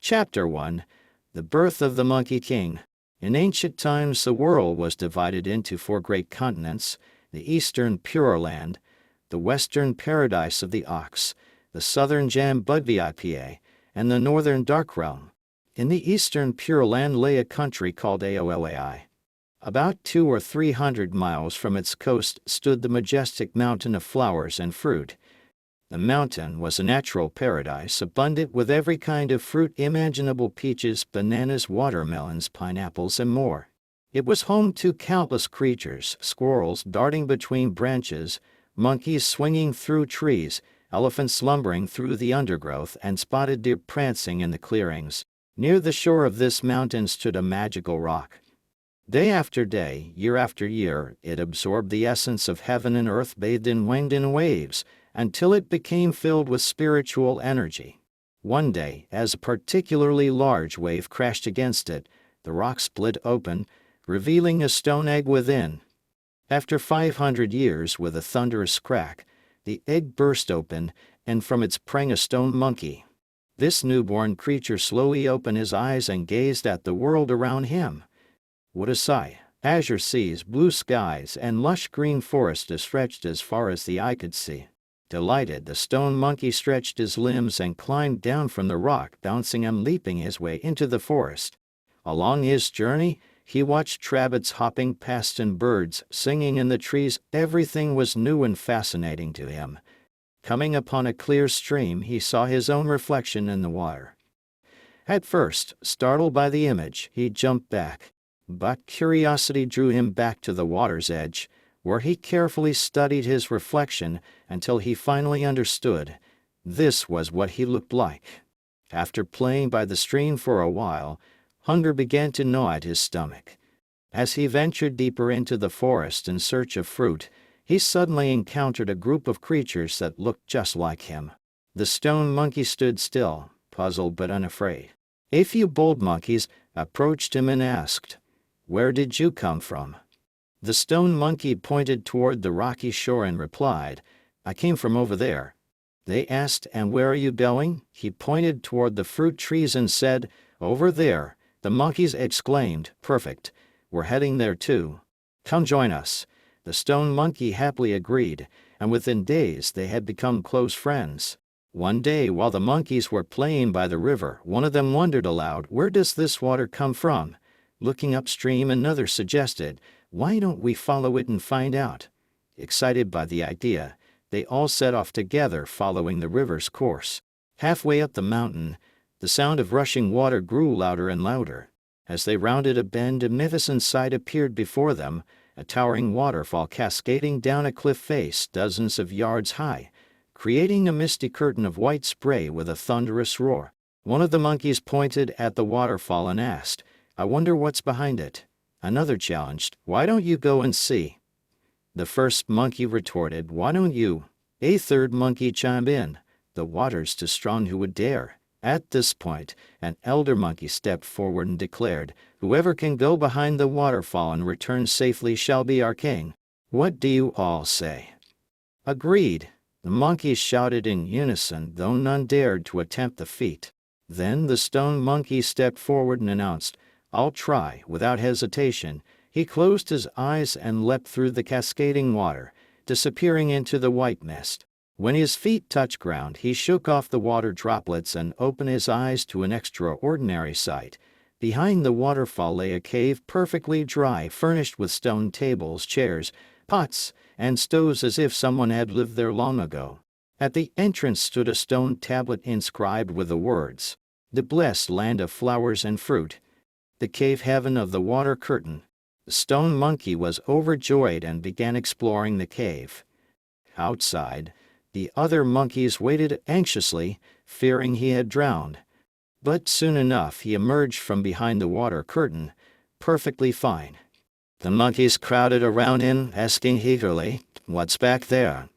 Chapter 1. The Birth of the Monkey King. In ancient times the world was divided into 4 great continents: the eastern Pure Land, the western Paradise of the Ox, the southern Jambudvipa, and the northern Dark Realm. In the eastern Pure Land lay a country called Aoai. About 200 or 300 miles from its coast stood the majestic mountain of flowers and fruit. The mountain was a natural paradise, abundant with every kind of fruit imaginable: peaches, bananas, watermelons, pineapples, and more. It was home to countless creatures: squirrels darting between branches, monkeys swinging through trees, elephants slumbering through the undergrowth, and spotted deer prancing in the clearings. Near the shore of this mountain stood a magical rock. Day after day, year after year, it absorbed the essence of heaven and earth, bathed in wind and waves, until it became filled with spiritual energy. One day, as a particularly large wave crashed against it, the rock split open, revealing a stone egg within. After 500 years, with a thunderous crack, the egg burst open, and from it sprang a stone monkey. This newborn creature slowly opened his eyes and gazed at the world around him. What a sight! Azure seas, blue skies, and lush green forests stretched as far as the eye could see. Delighted, the stone monkey stretched his limbs and climbed down from the rock, bouncing and leaping his way into the forest. Along his journey, he watched rabbits hopping past and birds singing in the trees. Everything was new and fascinating to him. Coming upon a clear stream, he saw his own reflection in the water. At first, startled by the image, he jumped back. But curiosity drew him back to the water's edge, where he carefully studied his reflection until he finally understood. This was what he looked like. After playing by the stream for a while, hunger began to gnaw at his stomach. As he ventured deeper into the forest in search of fruit, he suddenly encountered a group of creatures that looked just like him. The stone monkey stood still, puzzled but unafraid. A few bold monkeys approached him and asked, "Where did you come from?" The stone monkey pointed toward the rocky shore and replied, "I came from over there." They asked, "And where are you going?" He pointed toward the fruit trees and said, "Over there." The monkeys exclaimed, "Perfect. We're heading there too. Come join us." The stone monkey happily agreed, and within days they had become close friends. One day, while the monkeys were playing by the river, one of them wondered aloud, "Where does this water come from?" Looking upstream, another suggested, "Why don't we follow it and find out?" Excited by the idea, they all set off together, following the river's course. Halfway up the mountain, the sound of rushing water grew louder and louder. As they rounded a bend, a magnificent sight appeared before them: a towering waterfall cascading down a cliff face dozens of yards high, creating a misty curtain of white spray with a thunderous roar. One of the monkeys pointed at the waterfall and asked, "I wonder what's behind it." Another challenged, "Why don't you go and see?" The first monkey retorted, "Why don't you?" A third monkey chimed in, "The water's too strong, who would dare?" At this point, an elder monkey stepped forward and declared, "Whoever can go behind the waterfall and return safely shall be our king. What do you all say?" Agreed. The monkeys shouted in unison, though none dared to attempt the feat. Then the stone monkey stepped forward and announced, "I'll try." Without hesitation, he closed his eyes and leapt through the cascading water, disappearing into the white mist. When his feet touched ground, he shook off the water droplets and opened his eyes to an extraordinary sight. Behind the waterfall lay a cave perfectly dry, furnished with stone tables, chairs, pots, and stoves as if someone had lived there long ago. At the entrance stood a stone tablet inscribed with the words, "The blessed land of flowers and fruit, the cave heaven of the water curtain." The stone monkey was overjoyed and began exploring the cave. Outside, the other monkeys waited anxiously, fearing he had drowned. But soon enough he emerged from behind the water curtain, perfectly fine. The monkeys crowded around him, asking eagerly, "What's back there?"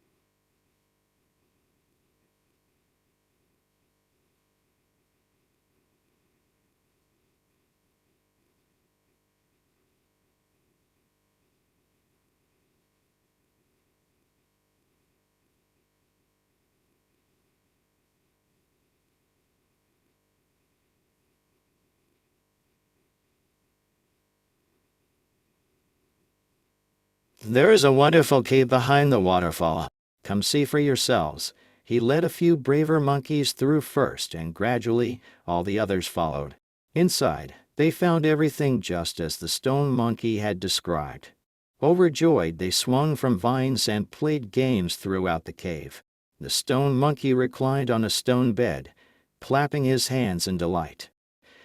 There is a wonderful cave behind the waterfall. Come see for yourselves. He led a few braver monkeys through first, and gradually all the others followed. Inside, they found everything just as the stone monkey had described. Overjoyed, they swung from vines and played games throughout the cave. The stone monkey reclined on a stone bed, clapping his hands in delight.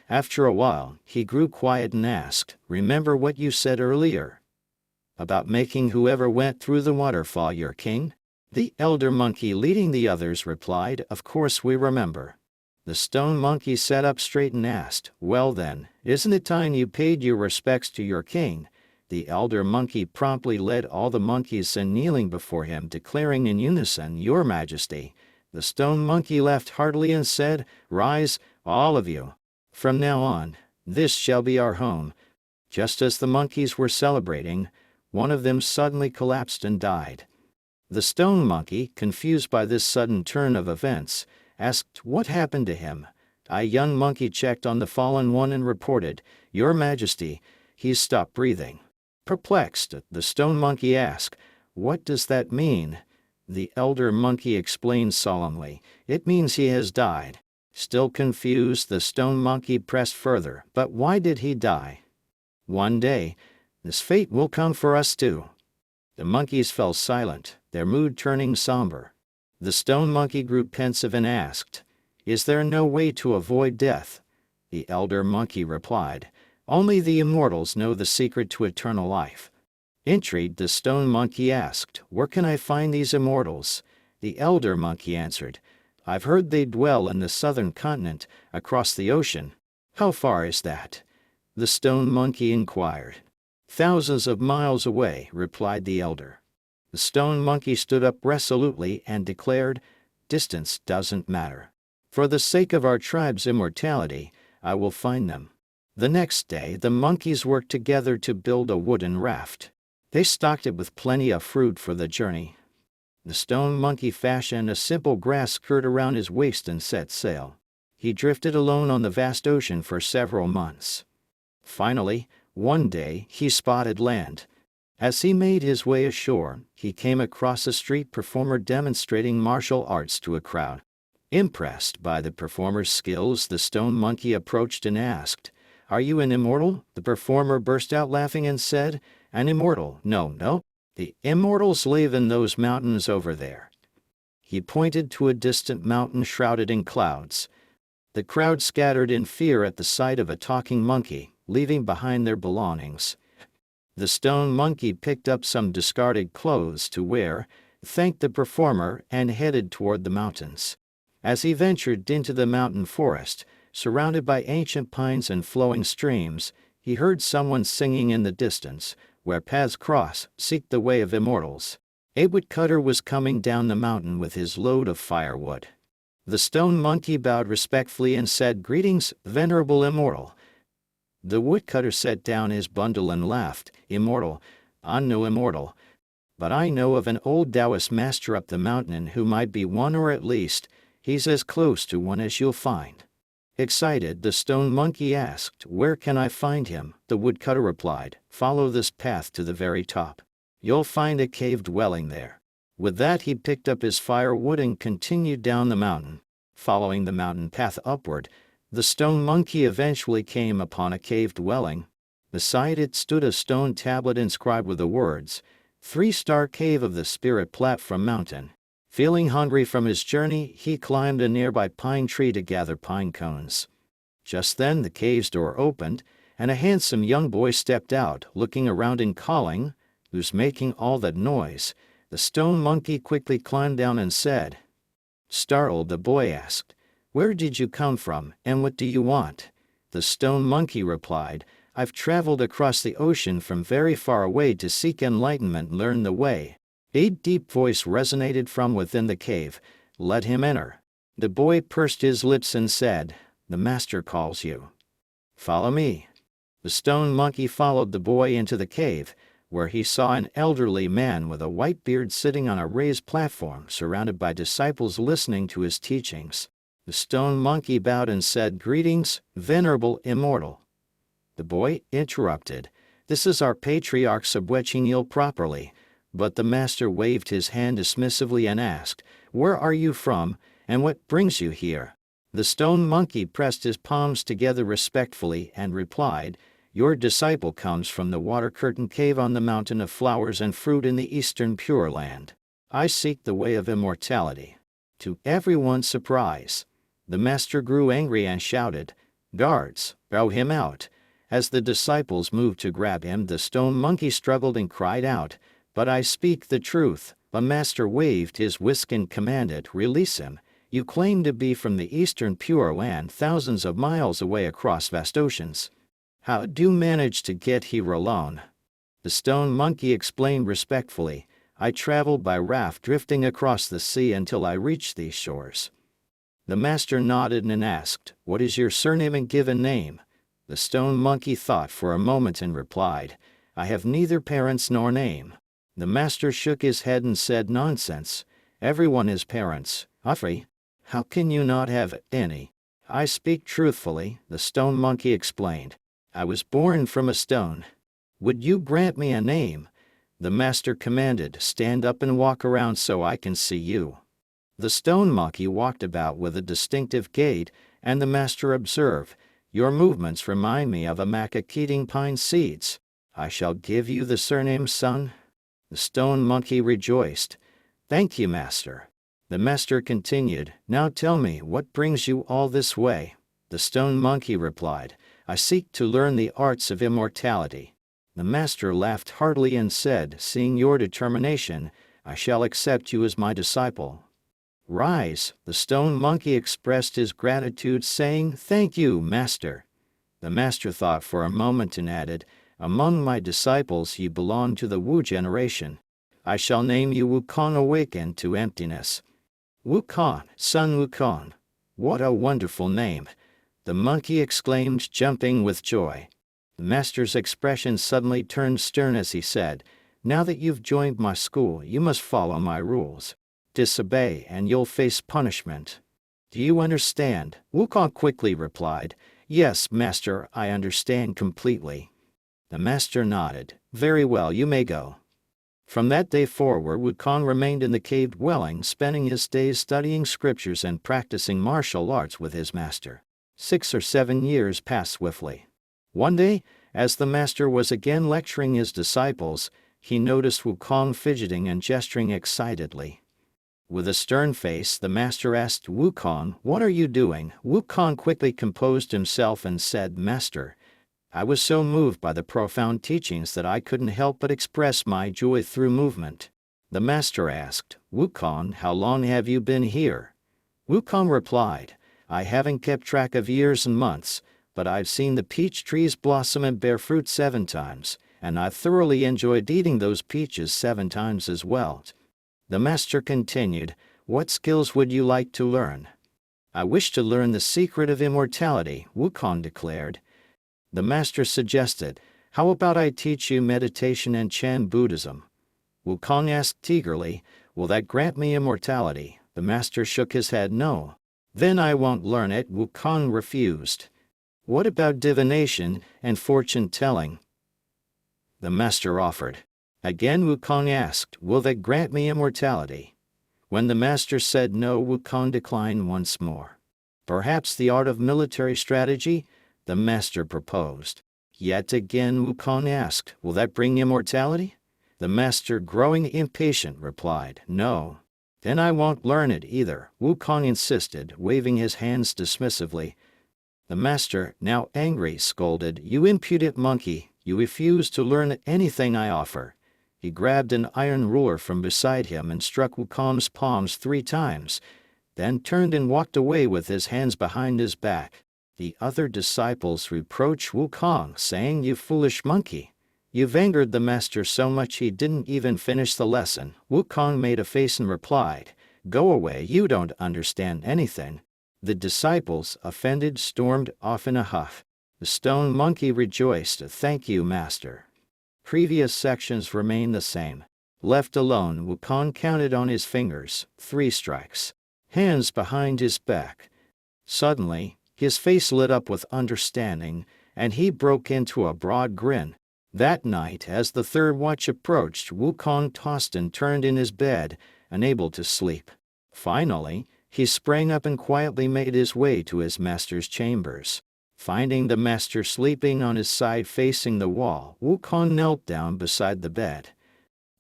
After a while, he grew quiet and asked, "Remember what you said earlier about making whoever went through the waterfall your king?" The elder monkey leading the others replied, "Of course we remember." The stone monkey sat up straight and asked, "Well then, isn't it time you paid your respects to your king?" The elder monkey promptly led all the monkeys in kneeling before him, declaring in unison, "Your Majesty." The stone monkey laughed heartily and said, "Rise, all of you. From now on, this shall be our home." Just as the monkeys were celebrating, one of them suddenly collapsed and died. The stone monkey, confused by this sudden turn of events, asked what happened to him. A young monkey checked on the fallen one and reported, "Your Majesty, he's stopped breathing." Perplexed, the stone monkey asked, "What does that mean?" The elder monkey explained solemnly, "It means he has died." Still confused, the stone monkey pressed further, "But why did he die?" "One day, this fate will come for us too." The monkeys fell silent, their mood turning somber. The stone monkey grew pensive and asked, "Is there no way to avoid death?" The elder monkey replied, "Only the immortals know the secret to eternal life." Intrigued, the stone monkey asked, "Where can I find these immortals?" The elder monkey answered, "I've heard they dwell in the southern continent, across the ocean." "How far is that?" the stone monkey inquired. "Thousands of miles away," replied the elder. The stone monkey stood up resolutely and declared, "Distance doesn't matter. For the sake of our tribe's immortality, I will find them." The next day, the monkeys worked together to build a wooden raft. They stocked it with plenty of fruit for the journey. The stone monkey fashioned a simple grass skirt around his waist and set sail. He drifted alone on the vast ocean for several months. Finally, one day, he spotted land. As he made his way ashore, he came across a street performer demonstrating martial arts to a crowd. Impressed by the performer's skills, the stone monkey approached and asked, "Are you an immortal?" The performer burst out laughing and said, "An immortal? No. The immortals live in those mountains over there." He pointed to a distant mountain shrouded in clouds. The crowd scattered in fear at the sight of a talking monkey, leaving behind their belongings. The stone monkey picked up some discarded clothes to wear, thanked the performer, and headed toward the mountains. As he ventured into the mountain forest, surrounded by ancient pines and flowing streams, he heard someone singing in the distance, "Where paths cross, seek the way of immortals." A woodcutter was coming down the mountain with his load of firewood. The stone monkey bowed respectfully and said, "Greetings, venerable immortal." The woodcutter set down his bundle and laughed, "Immortal? I'm no immortal. But I know of an old Taoist master up the mountain who might be one, or at least, he's as close to one as you'll find." Excited, the stone monkey asked, "Where can I find him?" The woodcutter replied, "Follow this path to the very top. You'll find a cave dwelling there." With that, he picked up his firewood and continued down the mountain. Following the mountain path upward, the stone monkey eventually came upon a cave dwelling. Beside it stood a stone tablet inscribed with the words, "3-star Cave of the Spirit Platform Mountain." Feeling hungry from his journey, he climbed a nearby pine tree to gather pine cones. Just then the cave's door opened, and a handsome young boy stepped out, looking around and calling, "Who's making all that noise?" The stone monkey quickly climbed down and said. Startled, the boy asked, "Where did you come from, and what do you want?" The stone monkey replied, "I've traveled across the ocean from very far away to seek enlightenment and learn the way." A deep voice resonated from within the cave, "Let him enter." The boy pursed his lips and said, "The master calls you." "Follow me." The stone monkey followed the boy into the cave, where he saw an elderly man with a white beard sitting on a raised platform, surrounded by disciples listening to his teachings. The stone monkey bowed and said, "Greetings, venerable immortal." The boy interrupted, This is our patriarch subweching properly. But the master waved his hand dismissively and asked, "Where are you from, and what brings you here?" The stone monkey pressed his palms together respectfully and replied, "Your disciple comes from the water curtain cave on the mountain of flowers and fruit in the eastern Pure Land. I seek the way of immortality." To everyone's surprise, the master grew angry and shouted, "Guards, throw him out." As the disciples moved to grab him, the stone monkey struggled and cried out, "But I speak the truth." The master waved his whisk and commanded, "Release him. You claim to be from the eastern Pure Land, thousands of miles away across vast oceans. How do you manage to get here alone?" The stone monkey explained respectfully, "I traveled by raft drifting across the sea until I reached these shores." The master nodded and asked, "What is your surname and given name?" The stone monkey thought for a moment and replied, "I have neither parents nor name." The master shook his head and said, "Nonsense. Everyone has parents. Afri, how can you not have any?" "I speak truthfully," the stone monkey explained. "I was born from a stone." "Would you grant me a name?" The master commanded, "Stand up and walk around so I can see you." The stone monkey walked about with a distinctive gait, and the master observed, "Your movements remind me of a macaque eating pine seeds. I shall give you the surname, son." The stone monkey rejoiced. "Thank you, master." The master continued, "Now tell me, what brings you all this way?" The stone monkey replied, "I seek to learn the arts of immortality." The master laughed heartily and said, "Seeing your determination, I shall accept you as my disciple." "Rise." The stone monkey expressed his gratitude, saying, "Thank you, master." The master thought for a moment and added, "Among my disciples you belong to the Wu generation. I shall name you Wukong Awakened to Emptiness." "Wukong, son Wukong. What a wonderful name!" the monkey exclaimed, jumping with joy. The master's expression suddenly turned stern as he said, "Now that you've joined my school, you must follow my rules. Disobey and you'll face punishment. Do you understand?" Wukong quickly replied, "Yes, master, I understand completely." The master nodded. "Very well, you may go." From that day forward, Wukong remained in the cave dwelling, spending his days studying scriptures and practicing martial arts with his master. 6 or 7 years passed swiftly. One day, as the master was again lecturing his disciples, he noticed Wukong fidgeting and gesturing excitedly. With a stern face, the master asked Wukong, "What are you doing?" Wukong quickly composed himself and said, "Master, I was so moved by the profound teachings that I couldn't help but express my joy through movement." The master asked, "Wukong, how long have you been here?" Wukong replied, "I haven't kept track of years and months, but I've seen the peach trees blossom and bear fruit 7 times, and I thoroughly enjoyed eating those peaches 7 times as well." The master continued, "What skills would you like to learn?" "I wish to learn the secret of immortality," Wukong declared. The master suggested, "How about I teach you meditation and Chan Buddhism?" Wukong asked eagerly, "Will that grant me immortality?" The master shook his head, "No." "Then I won't learn it," Wukong refused. "What about divination and fortune telling?" The master offered. Again Wukong asked, "Will that grant me immortality?" When the master said no, Wukong declined once more. "Perhaps the art of military strategy?" the master proposed. Yet again Wukong asked, "Will that bring immortality?" The master, growing impatient, replied, "No." "Then I won't learn it either," Wukong insisted, waving his hands dismissively. The master, now angry, scolded, "You impudent monkey, you refuse to learn anything I offer." He grabbed an iron ruler from beside him and struck Wukong's palms 3 times, then turned and walked away with his hands behind his back. The other disciples reproached Wukong, saying, "You foolish monkey. You've angered the master so much he didn't even finish the lesson." Wukong made a face and replied, "Go away, you don't understand anything." The disciples, offended, stormed off in a huff. The stone monkey rejoiced, "Thank you, master." Previous sections remain the same. Left alone, Wukong counted on his fingers, 3 strikes. Hands behind his back. Suddenly, his face lit up with understanding, and he broke into a broad grin. That night, as the third watch approached, Wukong tossed and turned in his bed, unable to sleep. Finally, he sprang up and quietly made his way to his master's chambers. Finding the master sleeping on his side facing the wall, Wukong knelt down beside the bed.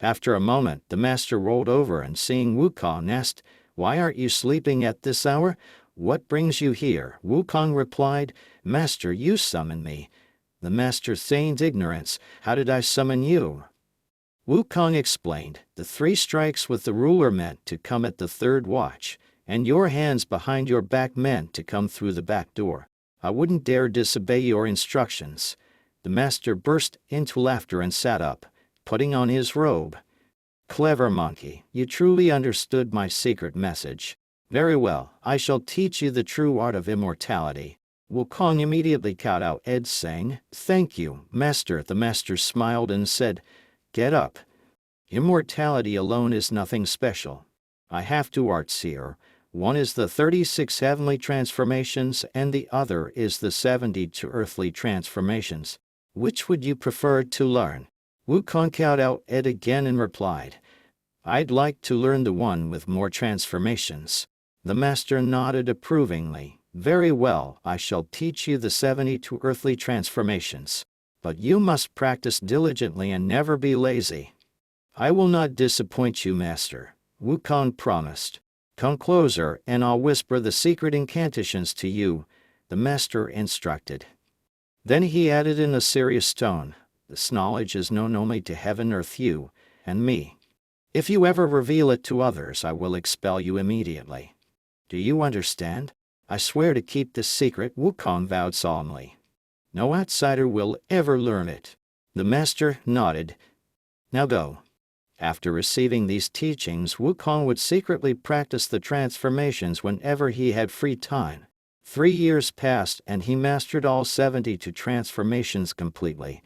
After a moment, the master rolled over and seeing Wukong asked, "Why aren't you sleeping at this hour? What brings you here?" Wukong replied, "Master, you summoned me." The master feigned ignorance. "How did I summon you?" Wukong explained, "The 3 strikes with the ruler meant to come at the third watch, and your hands behind your back meant to come through the back door. I wouldn't dare disobey your instructions." The master burst into laughter and sat up, putting on his robe. "Clever monkey, you truly understood my secret message. Very well, I shall teach you the true art of immortality." Wukong immediately kowtowed Ed, saying, "Thank you, master." The master smiled and said, "Get up. Immortality alone is nothing special. I have 2 arts here. One is the 36 heavenly transformations and the other is the 72 earthly transformations. Which would you prefer to learn?" Wukong kowtowed Ed again and replied, "I'd like to learn the one with more transformations." The master nodded approvingly. "Very well, I shall teach you the 72 earthly transformations. But you must practice diligently and never be lazy." "I will not disappoint you, master," Wukong promised. "Come closer and I'll whisper the secret incantations to you," the master instructed. Then he added in a serious tone, "This knowledge is known only to heaven, earth, you, and me. If you ever reveal it to others, I will expel you immediately. Do you understand? I swear to keep this secret," Wukong vowed solemnly. "No outsider will ever learn it." The master nodded. "Now go." After receiving these teachings, Wukong would secretly practice the transformations whenever he had free time. 3 years passed and he mastered all 72 transformations completely.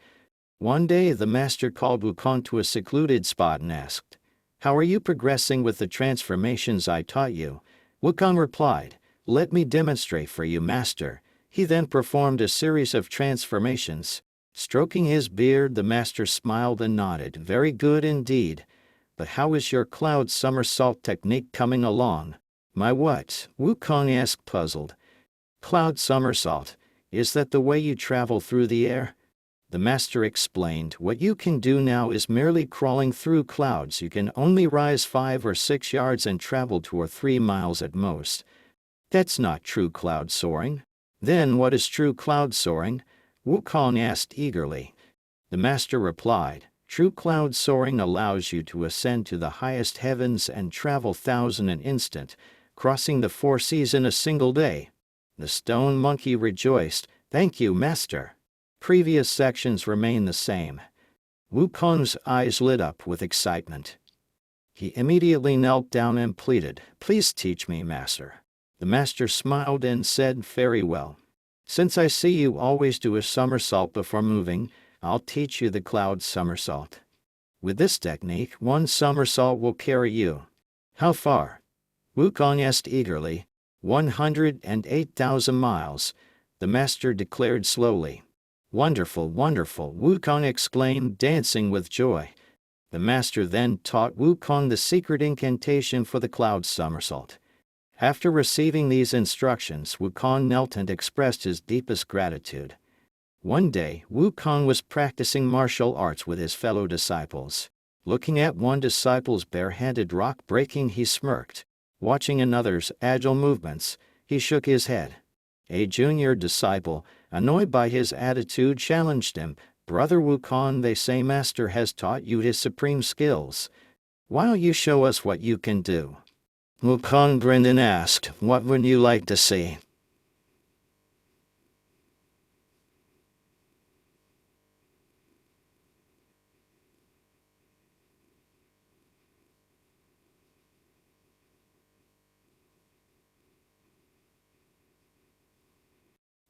One day the master called Wukong to a secluded spot and asked, "How are you progressing with the transformations I taught you?" Wukong replied, "Let me demonstrate for you, master." He then performed a series of transformations. Stroking his beard, the master smiled and nodded. "Very good indeed. But how is your cloud somersault technique coming along?" "My what?" Wukong asked, puzzled. "Cloud somersault. Is that the way you travel through the air?" The master explained, "What you can do now is merely crawling through clouds. You can only rise 5 or 6 yards and travel 2 or 3 miles at most. That's not true cloud soaring." "Then what is true cloud soaring?" Wukong asked eagerly. The master replied, "True cloud soaring allows you to ascend to the highest heavens and travel 1,000 an instant, crossing the 4 seas in a single day." The stone monkey rejoiced. "Thank you, master." Previous sections remain the same. Wukong's eyes lit up with excitement. He immediately knelt down and pleaded, "Please teach me, master." The master smiled and said, "Very well. Since I see you always do a somersault before moving, I'll teach you the cloud somersault. With this technique, 1 somersault will carry you." "How far?" Wukong asked eagerly. 108,000 miles, the master declared slowly. "Wonderful, wonderful," Wukong exclaimed, dancing with joy. The master then taught Wukong the secret incantation for the cloud somersault. After receiving these instructions, Wukong knelt and expressed his deepest gratitude. One day, Wukong was practicing martial arts with his fellow disciples. Looking at one disciple's bare-handed rock breaking, he smirked. Watching another's agile movements, he shook his head. A junior disciple, annoyed by his attitude, challenged him. "Brother Wukong, they say master has taught you his supreme skills. Why don't you show us what you can do?" Wukong grinned and asked, "What would you like to see?"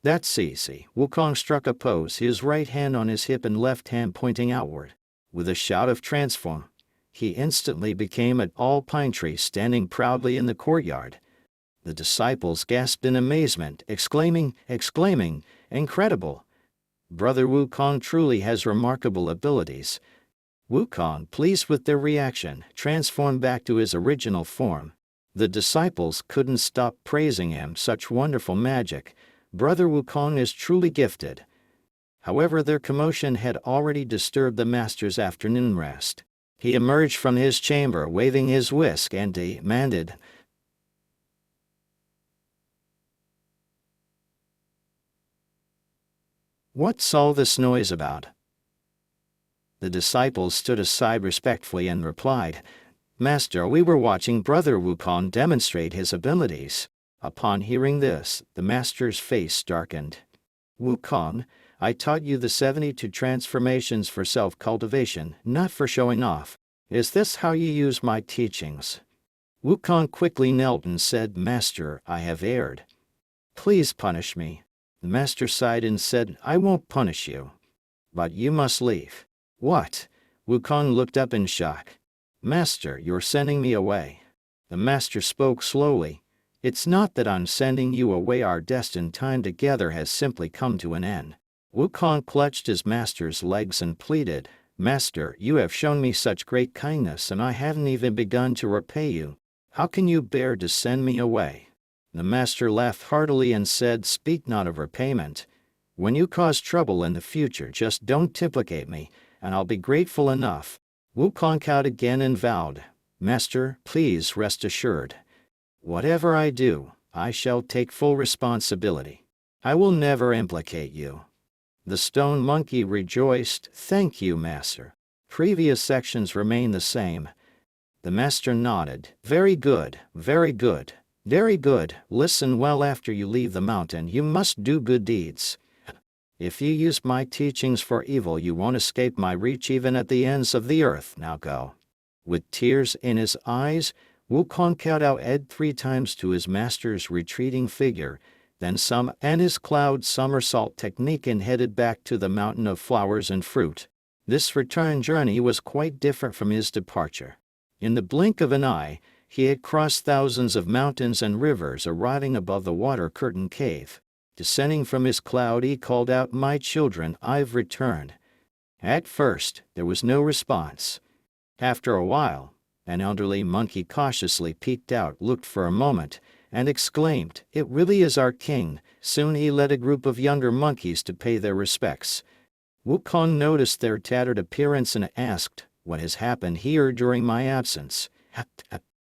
"That's easy." Wukong struck a pose, his right hand on his hip and left hand pointing outward. With a shout of transform, he instantly became a tall pine tree standing proudly in the courtyard. The disciples gasped in amazement, exclaiming, "Incredible!" Brother Wukong truly has remarkable abilities. Wukong, pleased with their reaction, transformed back to his original form. The disciples couldn't stop praising him. Such wonderful magic. Brother Wukong is truly gifted. However, their commotion had already disturbed the master's afternoon rest. He emerged from his chamber waving his whisk and demanded, "What's all this noise about?" The disciples stood aside respectfully and replied, "Master, we were watching Brother Wukong demonstrate his abilities." Upon hearing this, the master's face darkened. "Wukong, I taught you the 72 transformations for self-cultivation, not for showing off. Is this how you use my teachings?" Wukong quickly knelt and said, "Master, I have erred. Please punish me." The master sighed and said, "I won't punish you. But you must leave." "What?" Wukong looked up in shock. "Master, you're sending me away." The master spoke slowly. "It's not that I'm sending you away. Our destined time together has simply come to an end." Wukong clutched his master's legs and pleaded, "Master, you have shown me such great kindness and I haven't even begun to repay you. How can you bear to send me away?" The master laughed heartily and said, "Speak not of repayment. When you cause trouble in the future, just don't implicate me, and I'll be grateful enough." Wukong cowed again and vowed, "Master, please rest assured. Whatever I do, I shall take full responsibility. I will never implicate you." The stone monkey rejoiced, "Thank you, master. Previous sections remain the same." The master nodded, "Very good, very good, very good. Listen well. After you leave the mountain, you must do good deeds. If you use my teachings for evil, you won't escape my reach even at the ends of the earth. Now go." With tears in his eyes, Wukong kowtowed 3 times to his master's retreating figure, then and his cloud somersault technique and headed back to the mountain of flowers and fruit. This return journey was quite different from his departure. In the blink of an eye, he had crossed thousands of mountains and rivers, arriving above the water curtain cave. Descending from his cloud, he called out, "My children, I've returned." At first, there was no response. After a while, an elderly monkey cautiously peeked out, looked for a moment, and exclaimed, "It really is our king." Soon he led a group of younger monkeys to pay their respects. Wukong noticed their tattered appearance and asked, "What has happened here during my absence?"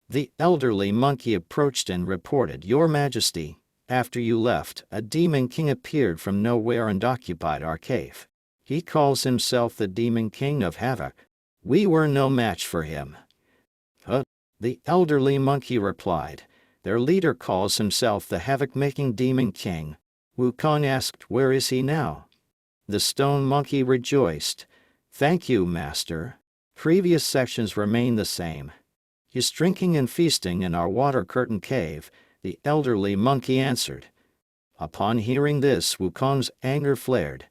The elderly monkey approached and reported, "Your Majesty, after you left, a demon king appeared from nowhere and occupied our cave. He calls himself the Demon King of Havoc. We were no match for him." The elderly monkey replied, "Their leader calls himself the havoc-making Demon King." Wukong asked, "Where is he now?" The stone monkey rejoiced, "Thank you, master. Previous sections remain the same. He's drinking and feasting in our water curtain cave," the elderly monkey answered. Upon hearing this, Wukong's anger flared.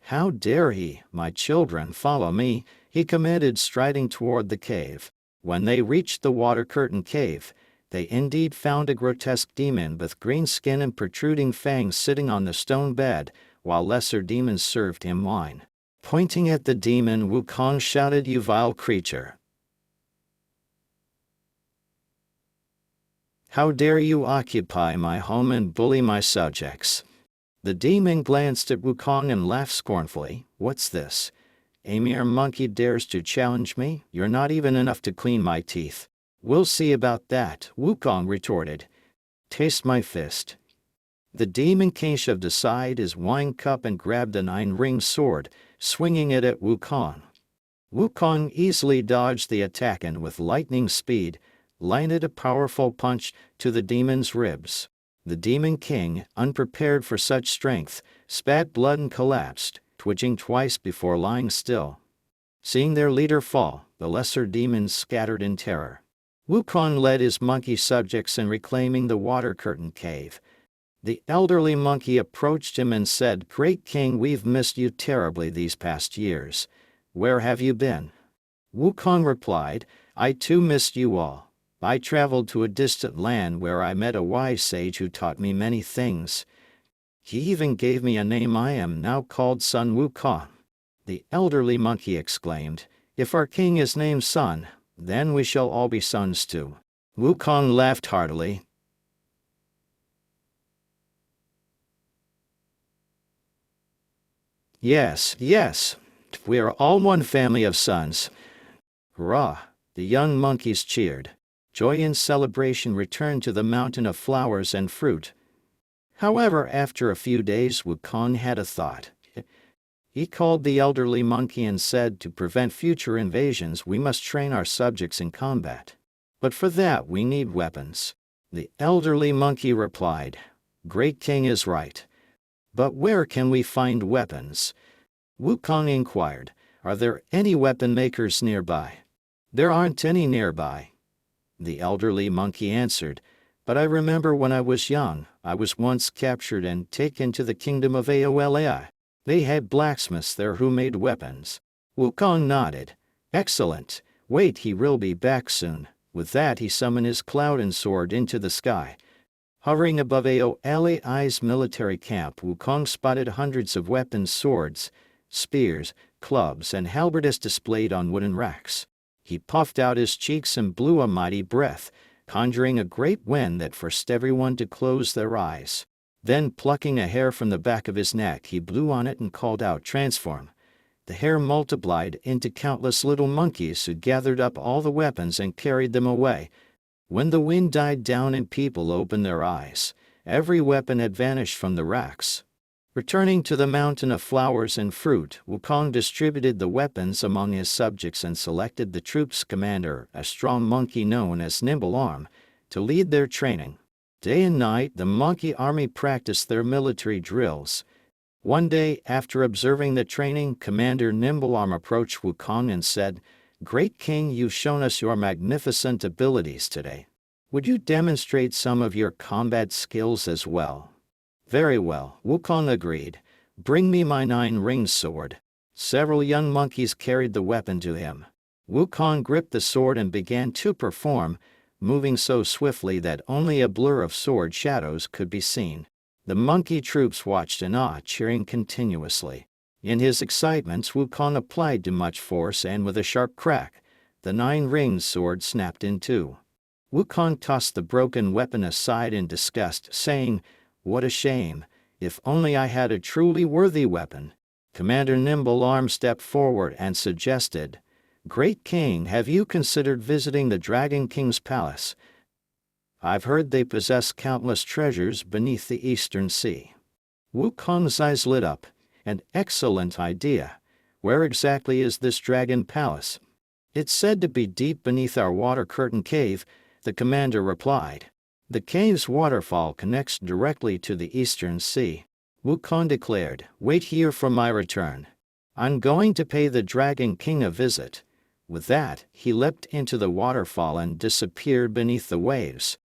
"How dare he, my children, follow me?" he commanded, striding toward the cave. When they reached the water curtain cave, they indeed found a grotesque demon with green skin and protruding fangs sitting on the stone bed, while lesser demons served him wine. Pointing at the demon, Wukong shouted, "You vile creature! How dare you occupy my home and bully my subjects?" The demon glanced at Wukong and laughed scornfully. "What's this? A mere monkey dares to challenge me? You're not even enough to clean my teeth." "We'll see about that," Wukong retorted. "Taste my fist." The demon king shoved aside his wine cup and grabbed a 9-ringed sword, swinging it at Wukong. Wukong easily dodged the attack and with lightning speed, landed a powerful punch to the demon's ribs. The demon king, unprepared for such strength, spat blood and collapsed, twitching twice before lying still. Seeing their leader fall, the lesser demons scattered in terror. Wukong led his monkey subjects in reclaiming the water curtain cave. The elderly monkey approached him and said, "Great king, we've missed you terribly these past years. Where have you been?" Wukong replied, "I too missed you all. I traveled to a distant land where I met a wise sage who taught me many things." He even gave me a name. I am now called Sun Wukong." The elderly monkey exclaimed, "If our king is named Sun, then we shall all be sons too." Wukong laughed heartily. "Yes, yes, we are all one family of sons." Hurrah! The young monkeys cheered. Joy and celebration returned to the mountain of flowers and fruit. However, after a few days, Wukong had a thought. He called the elderly monkey and said, "To prevent future invasions, we must train our subjects in combat. But for that, we need weapons." The elderly monkey replied, "Great King is right. But where can we find weapons?" Wukong inquired, "Are there any weapon makers nearby?" "There aren't any nearby." The elderly monkey answered, "But I remember when I was young, I was once captured and taken to the kingdom of Aolai. They had blacksmiths there who made weapons." Wukong nodded. "Excellent. Wait, he will be back soon." With that he summoned his cloud and soared into the sky. Hovering above Aolai's military camp, Wukong spotted hundreds of weapons, swords, spears, clubs, and halberds displayed on wooden racks. He puffed out his cheeks and blew a mighty breath, conjuring a great wind that forced everyone to close their eyes. Then, plucking a hair from the back of his neck, he blew on it and called out, "Transform." The hair multiplied into countless little monkeys who gathered up all the weapons and carried them away. When the wind died down and people opened their eyes, every weapon had vanished from the racks. Returning to the mountain of flowers and fruit, Wukong distributed the weapons among his subjects and selected the troop's commander, a strong monkey known as Nimble Arm, to lead their training. Day and night, the monkey army practiced their military drills. One day, after observing the training, Commander Nimble Arm approached Wukong and said, "Great King, you've shown us your magnificent abilities today. Would you demonstrate some of your combat skills as well?" "Very well," Wukong agreed. "Bring me my 9-ringed sword." Several young monkeys carried the weapon to him. Wukong gripped the sword and began to perform, moving so swiftly that only a blur of sword shadows could be seen. The monkey troops watched in awe, cheering continuously. In his excitement, Wukong applied too much force, and with a sharp crack, the 9-ringed sword snapped in two. Wukong tossed the broken weapon aside in disgust, saying, "What a shame! If only I had a truly worthy weapon." Commander Nimble Arm stepped forward and suggested, "Great King, have you considered visiting the Dragon King's palace? I've heard they possess countless treasures beneath the Eastern Sea." Wukong's eyes lit up. "An excellent idea. Where exactly is this dragon palace?" "It's said to be deep beneath our water curtain cave," the commander replied. "The cave's waterfall connects directly to the Eastern Sea." Wukong declared, "Wait here for my return. I'm going to pay the Dragon King a visit." With that, he leapt into the waterfall and disappeared beneath the waves.